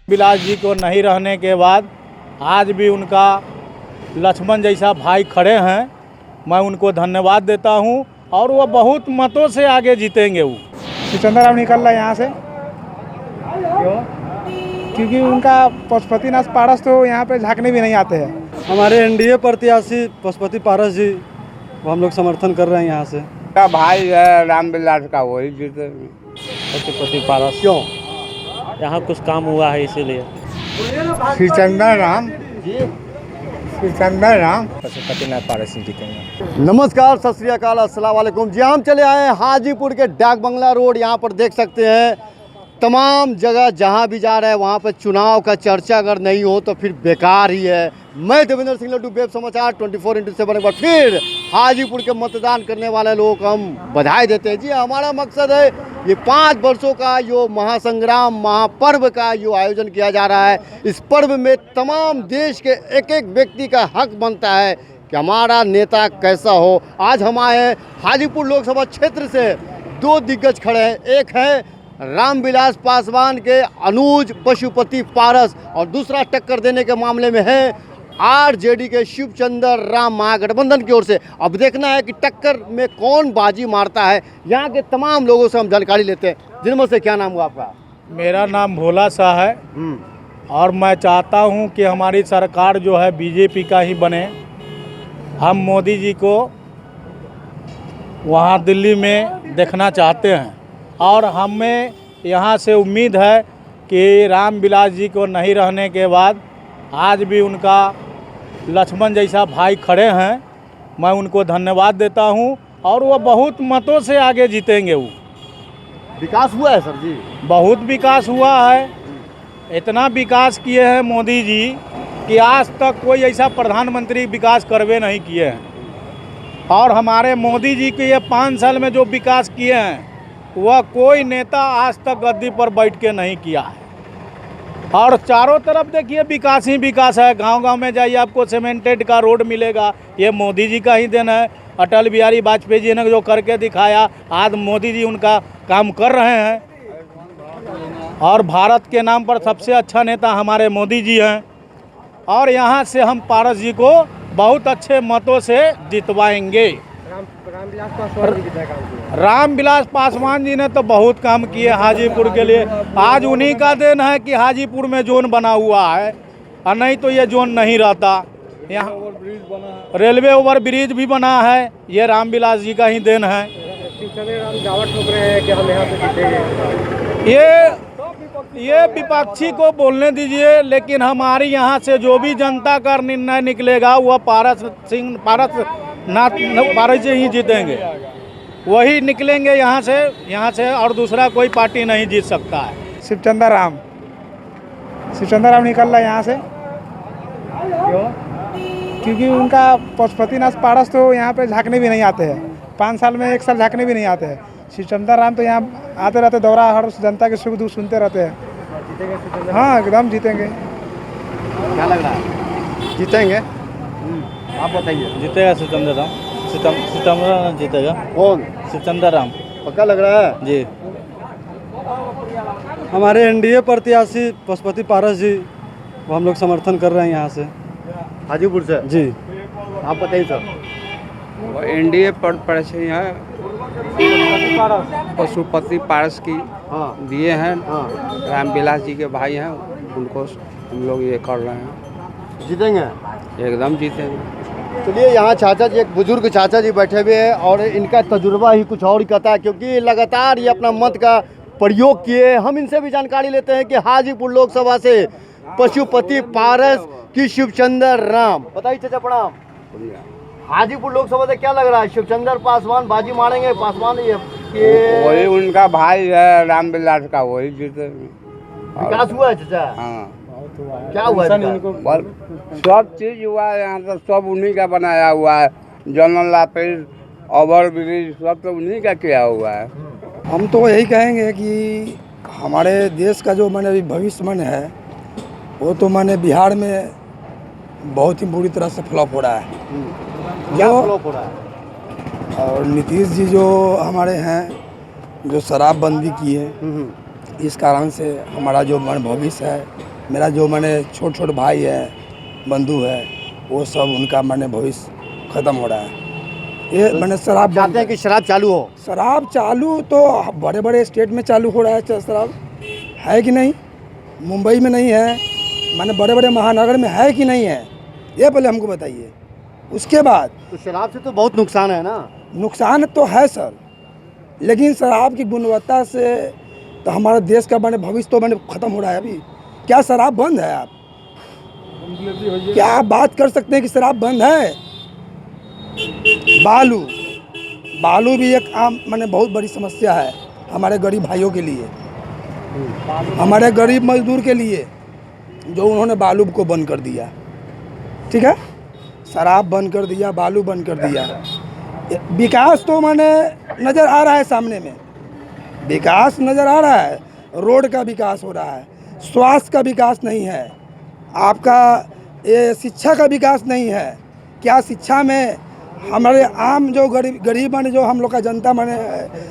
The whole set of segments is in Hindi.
विलास जी को नहीं रहने के बाद आज भी उनका लक्ष्मण जैसा भाई खड़े हैं। मैं उनको धन्यवाद देता हूं और वो बहुत मतों से आगे जीतेंगे। वो शिवचंद्र राम निकल रहा है यहाँ से। क्यों? क्योंकि उनका पशुपतिनाथ पारस तो यहाँ पे झांकने भी नहीं आते हैं। हमारे एनडीए प्रत्याशी पशुपति पारस जी, वो हम लोग समर्थन कर रहे हैं यहाँ से। का भाई है रामविलास का, वही जीते। पशुपति पारस। क्यों? यहाँ कुछ काम हुआ है इसीलिए। शिवचंद्र राम पशुपतिनाथ पारस जीतेंगे। नमस्कार, सत श्री अकाल, अस्सलाम वालेकुम जी। हम चले आए हैं हाजीपुर के डाक बंगला रोड। यहाँ पर देख सकते हैं तमाम जगह जहाँ भी जा रहे हैं वहाँ पर चुनाव का चर्चा अगर नहीं हो तो फिर बेकार ही है। मैं देवेंद्र सिंह लड्डू, वेब समाचार 24x7 एक बार फिर हाजीपुर के मतदान करने वाले लोगों को हम बधाई देते हैं। जी हमारा मकसद है ये 5 वर्षों का जो महासंग्राम महापर्व का जो आयोजन किया जा रहा है, इस पर्व में तमाम देश के एक एक व्यक्ति का हक बनता है कि हमारा नेता कैसा हो। आज हम आए हैं हाजीपुर लोकसभा क्षेत्र से, 2 दिग्गज खड़े हैं। एक है रामविलास पासवान के अनुज पशुपति पारस और दूसरा टक्कर देने के मामले में है आरजेडी के शिवचंद्र राम महागठबंधन की ओर से। अब देखना है कि टक्कर में कौन बाजी मारता है। यहाँ के तमाम लोगों से हम जानकारी लेते हैं। जिनमें से क्या नाम हुआ आपका? मेरा नाम भोला शाह है और मैं चाहता हूं कि हमारी सरकार जो है बीजेपी का ही बने। हम मोदी जी को वहां दिल्ली में देखना चाहते हैं और हमें यहाँ से उम्मीद है कि रामविलास जी को नहीं रहने के बाद आज भी उनका लक्ष्मण जैसा भाई खड़े हैं। मैं उनको धन्यवाद देता हूँ और वो बहुत मतों से आगे जीतेंगे। वो विकास हुआ है सर जी, बहुत विकास हुआ है। इतना विकास किए हैं मोदी जी कि आज तक कोई ऐसा प्रधानमंत्री विकास करवे नहीं किए हैं। और हमारे मोदी जी के ये 5 साल में जो विकास किए हैं वह कोई नेता आज तक गद्दी पर बैठ के नहीं किया है। और चारों तरफ देखिए विकास ही विकास है। गांव-गांव में जाइए आपको सीमेंटेड का रोड मिलेगा, ये मोदी जी का ही देन है। अटल बिहारी वाजपेयी जी ने जो करके दिखाया, आज मोदी जी उनका काम कर रहे हैं। और भारत के नाम पर सबसे अच्छा नेता हमारे मोदी जी हैं। और यहाँ से हम पारस जी को बहुत अच्छे मतों से जितवाएंगे। रामविलास पासवान जी ने तो बहुत काम किए हाजीपुर के लिए। आज उन्हीं का देन है कि हाजीपुर में जोन बना हुआ है, और नहीं तो ये जोन नहीं रहता। यहाँ रेलवे ओवर ब्रिज भी बना है, ये रामविलास जी का ही देन है। ये विपक्षी को बोलने दीजिए, लेकिन हमारी यहाँ से जो भी जनता का निर्णय निकलेगा वह पारस से ही जीतेंगे। वही निकलेंगे यहाँ से और दूसरा कोई पार्टी नहीं जीत सकता है। शिवचंद्र राम निकल रहा है यहाँ से। क्यों? क्योंकि उनका पशुपतिनाथ पारस तो यहाँ पे झांकने भी नहीं आते हैं। 5 साल में 1 साल झांकने भी नहीं आते हैं। शिवचंद्र राम तो यहाँ आते रहते, दौरा हर जनता के सुख दुख सुनते रहते हैं। हाँ, एकदम जीतेंगे। क्या लग रहा है? जीतेंगे? आप बताइए। जीतेगा शिवचंद्र राम। शिवचंद्र राम जीतेगा। कौन? शिवचंद्र राम। पक्का लग रहा है जी। हमारे एनडीए प्रत्याशी पशुपति पारस जी, वो हम लोग समर्थन कर रहे हैं यहाँ से, हाजीपुर से। जी आप बताइए सर। वो एनडीए प्रत्याशी है पशुपति पारस की दिए हैं। रामविलास जी के भाई हैं, उनको हम लोग ये कर रहे हैं। जीतेंगे? एकदम जीतेंगे। चलिए, यहाँ चाचा जी, एक बुजुर्ग चाचा जी बैठे हुए हैं और इनका तजुर्बा ही कुछ और ही कहता है, क्योंकि लगातार ये अपना मत का प्रयोग किए। हम इनसे भी जानकारी लेते हैं कि हाजीपुर लोकसभा से पशुपति पारस की शिवचंद्र राम। बताइए चाचा, प्रणाम। हाजीपुर लोकसभा से क्या लग रहा है? शिवचंद्र पासवान बाजी मारेंगे? पासवान वही उनका भाई है रामविलास का, वही जीते। विकास हुआ है चाचा? हाँ, क्या हुआ है? सब चीज हुआ है यहाँ तो, सब उन्हीं का बनाया हुआ है। जनरल ऑफिस, ओवर ब्रिज, सब तो उन्हीं का किया हुआ है। हम तो यही कहेंगे कि हमारे देश का जो मैंने अभी भविष्य मन है, वो तो मैंने बिहार में बहुत ही बुरी तरह से फ्लॉप हो रहा है। क्या फ्लॉप हो रहा है? और नीतीश जी जो हमारे हैं, जो शराबबंदी की है, इस कारण से हमारा जो मन भविष्य है मेरा जो मैंने छोट छोट भाई है, बंधु है, वो सब उनका मैंने भविष्य ख़त्म हो रहा है। ये मैंने शराब चाहते हैं कि शराब चालू हो। शराब चालू तो बड़े बड़े स्टेट में चालू हो रहा है, शराब है कि नहीं? मुंबई में नहीं है, माने बड़े बड़े महानगर में है कि नहीं है, ये पहले हमको बताइए। उसके बाद तो शराब से तो बहुत नुकसान है ना। नुकसान तो है सर, लेकिन शराब की गुणवत्ता से तो हमारा देश का मैंने भविष्य तो मैंने ख़त्म हो रहा है। अभी क्या शराब बंद है? आप क्या आप बात कर सकते हैं कि शराब बंद है? बालू भी एक आम मैंने बहुत बड़ी समस्या है हमारे गरीब भाइयों के लिए, हमारे गरीब मजदूर के लिए, जो उन्होंने बालू को बंद कर दिया। ठीक है, शराब बंद कर दिया, बालू बंद कर दिया। विकास तो मैंने नज़र आ रहा है, सामने में विकास नज़र आ रहा है, रोड का विकास हो रहा है, स्वास्थ्य का विकास नहीं है, आपका ये शिक्षा का विकास नहीं है। क्या शिक्षा में हमारे आम जो गरीब माने, जो हम लोग का जनता माने,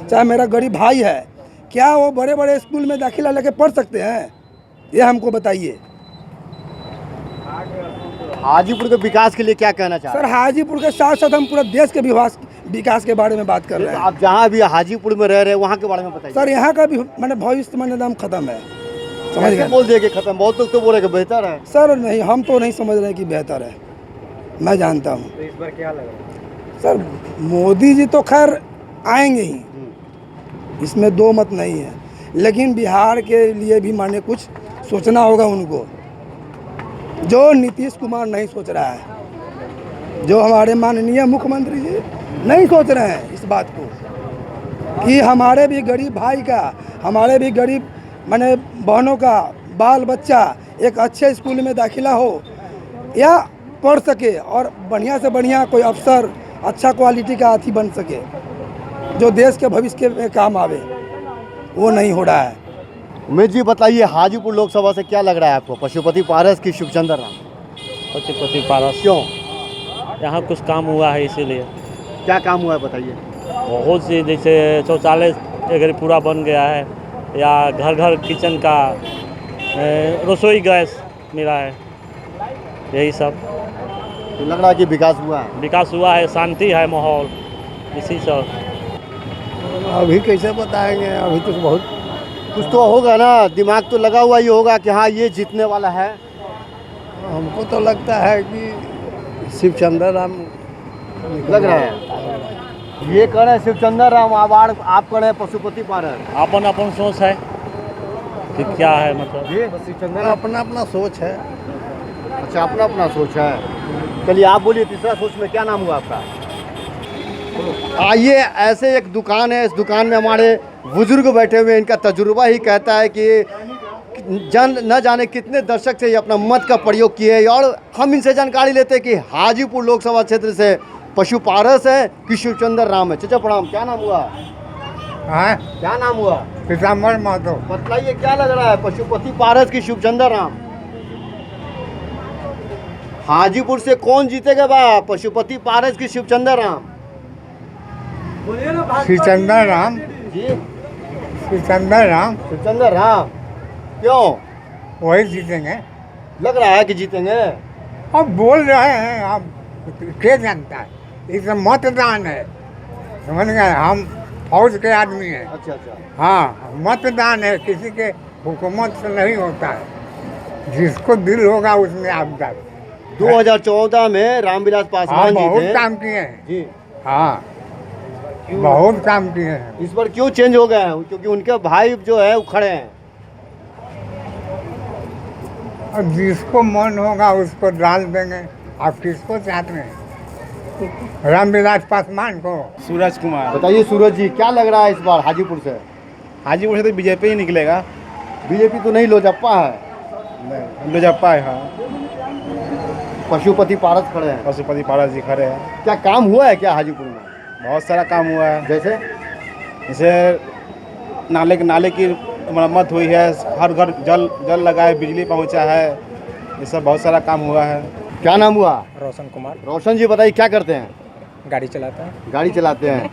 चाहे मेरा गरीब भाई है, क्या वो बड़े बड़े स्कूल में दाखिला लेके पढ़ सकते हैं? ये हमको बताइए। हाजीपुर के विकास के लिए क्या कहना चाहते सर, हाजीपुर के साथ साथ हम पूरा देश के विकास के बारे में बात कर रहे हैं? हैं। आप जहाँ भी हाजीपुर में रह रहे हैं वहाँ के बारे में बताइए। सर, यहाँ का भी मैंने भविष्य मैंने एकदम खत्म है, समझ गए? बोल दिए कि खत्म, बहुत लोग तो बोल रहे कि बेहतर है। सर नहीं, हम तो नहीं समझ रहे कि बेहतर है, मैं जानता हूँ। तो इस बार क्या लग रहा है? सर, मोदी जी तो खैर आएंगे ही, इसमें दो मत नहीं है, लेकिन बिहार के लिए भी माने कुछ सोचना होगा उनको, जो नीतीश कुमार नहीं सोच रहा है, जो हमारे माननीय मुख्यमंत्री जी नहीं सोच रहे हैं इस बात को कि हमारे भी गरीब भाई का, हमारे भी गरीब माने बहनों का बाल बच्चा एक अच्छे स्कूल में दाखिला हो या पढ़ सके और बढ़िया से बढ़िया कोई अफसर, अच्छा क्वालिटी का अथी बन सके, जो देश के भविष्य के काम आवे, वो नहीं हो रहा है। उमेश जी बताइए, हाजीपुर लोकसभा से क्या लग रहा है आपको? पशुपति पारस की शिवचंद्र राम? पशुपति पारस। क्यों? यहाँ कुछ काम हुआ है इसीलिए। क्या काम हुआ है बताइए। बहुत सी, जैसे शौचालय अगर पूरा बन गया है, या घर घर किचन का रसोई गैस मिला है, यही सब तो लग रहा है कि विकास हुआ है। विकास हुआ है, शांति है माहौल, इसी सब। अभी कैसे बताएंगे? अभी तो बहुत कुछ तो होगा ना, दिमाग तो लगा हुआ ही होगा कि हाँ ये जीतने वाला है। हमको तो लगता है कि शिवचंद्र राम लग रहा है। ये कह रहे हैं शिवचंद्र राम, आप कह रहे हैं पशुपति पारस। अपन अपन सोच है कि क्या है, मतलब ये शिवचंद्र अपना अपना सोच है। अच्छा, अपना अपना सोच है। चलिए आप बोलिए, तीसरा सोच में क्या नाम हुआ आपका? आइए, ऐसे एक दुकान है, इस दुकान में हमारे बुजुर्ग बैठे हुए हैं। इनका तजुर्बा ही कहता है कि न जाने कितने दशक से ये अपना मत का प्रयोग किए, और हम इनसे जानकारी लेते हैं कि हाजीपुर लोकसभा क्षेत्र से पशु पारस है कि शिवचंद्र राम है। चाचा प्रणाम, क्या नाम हुआ? हाँ, क्या नाम हुआ? पीताम्बर महतो। बतलाइए क्या लग रहा है, पशुपति पारस की शिवचंद्र राम? हाजीपुर से कौन जीतेगा बा, पशुपति पारस की शिवचंद्र राम? शिवचंद्र राम जी, शिवचंद्र राम शिवचंद्र राम। क्यों? वही जीतेंगे। लग रहा है कि जीतेंगे। अब बोल रहे हैं, अब क्या जानता है? इस मतदान है, समझ गए? हम फौज के आदमी हैं। अच्छा अच्छा। हाँ, मतदान है, किसी के हुकूमत से नहीं होता है, जिसको दिल होगा उसमें आप डाल। 2014 में रामविलास हाँ, पासवान जी बहुत थे काम किए हैं। जी। हाँ, बहुत काम किए हैं। इस बार क्यों चेंज हो गए हैं? क्योंकि उनके भाई जो है वो खड़े हैं। और जिसको मन होगा उसको डाल देंगे। आप किसको चाहते हैं? रामविलास पासवान को। सूरज कुमार। बताइए सूरज जी, क्या लग रहा है इस बार हाजीपुर से? हाजीपुर से तो बीजेपी ही निकलेगा। बीजेपी तो नहीं, लोजप्पा है। लोजप्पा है। हाँ, पशुपति पारस खड़े हैं। पशुपति पारस जी खड़े हैं। क्या काम हुआ है क्या हाजीपुर में? बहुत सारा काम हुआ है, जैसे नाले की मरम्मत हुई है, हर घर जल लगा है, बिजली पहुंचा है, ये सब बहुत सारा काम हुआ है। क्या नाम हुआ? रोशन कुमार। रोशन जी बताइए, क्या करते हैं? गाड़ी चलाता है। गाड़ी चलाते हैं।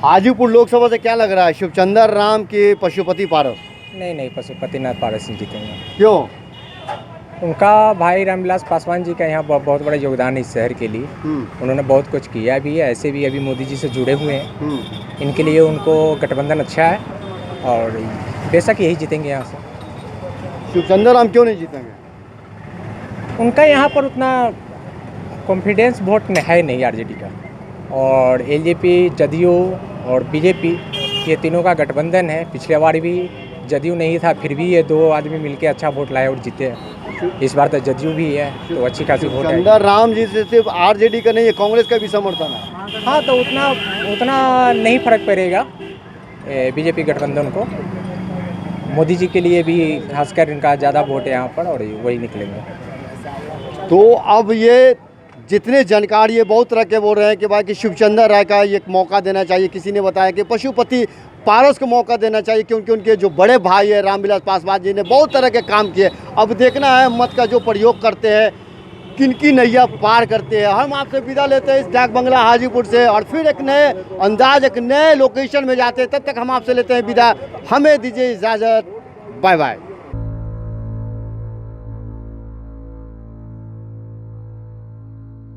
हाजीपुर लोकसभा से क्या लग रहा है, शिवचंद्र राम की पशुपति पारस? नहीं, पशुपतिनाथ पारस जी जीतेंगे। क्यों? उनका भाई रामविलास पासवान जी का यहाँ बहुत बड़ा योगदान है इस शहर के लिए। उन्होंने बहुत कुछ किया भी है, ऐसे भी अभी मोदी जी से जुड़े हुए हैं। इनके लिए उनको गठबंधन अच्छा है और बेशक यही जीतेंगे यहाँ से। शिवचंद्र राम क्यों नहीं जीतेंगे? उनका यहाँ पर उतना कॉन्फिडेंस वोट है नहीं आरजेडी का, और एलजेपी, जदयू और बीजेपी ये तीनों का गठबंधन है। पिछले बार भी जदयू नहीं था, फिर भी ये दो आदमी मिलके अच्छा वोट लाए और जीते। इस बार तो जदयू भी है, तो अच्छी खासी वोट है। शिवचंद्र राम जी से सिर्फ आरजेडी का नहीं है, कांग्रेस का भी समर्थन है। हाँ, तो उतना नहीं फर्क पड़ेगा बीजेपी गठबंधन को। मोदी जी के लिए भी खासकर इनका ज़्यादा वोट है यहाँ पर, और वही निकलेंगे। तो अब ये जितने जानकारी है बहुत तरह के बोल रहे हैं कि भाई कि शिवचंद्र राय का एक मौका देना चाहिए। किसी ने बताया कि पशुपति पारस को मौका देना चाहिए, क्योंकि उनके जो बड़े भाई है रामविलास पासवान जी ने बहुत तरह के काम किए। अब देखना है मत का जो प्रयोग करते हैं, किनकी नैया पार करते हैं। हम आपसे विदा लेते हैं इस डाक बंगला हाजीपुर से, और फिर एक नए अंदाज, एक नए लोकेशन में जाते हैं। तब तक हम आपसे लेते हैं विदा। हमें दीजिए इजाज़त। Bye bye.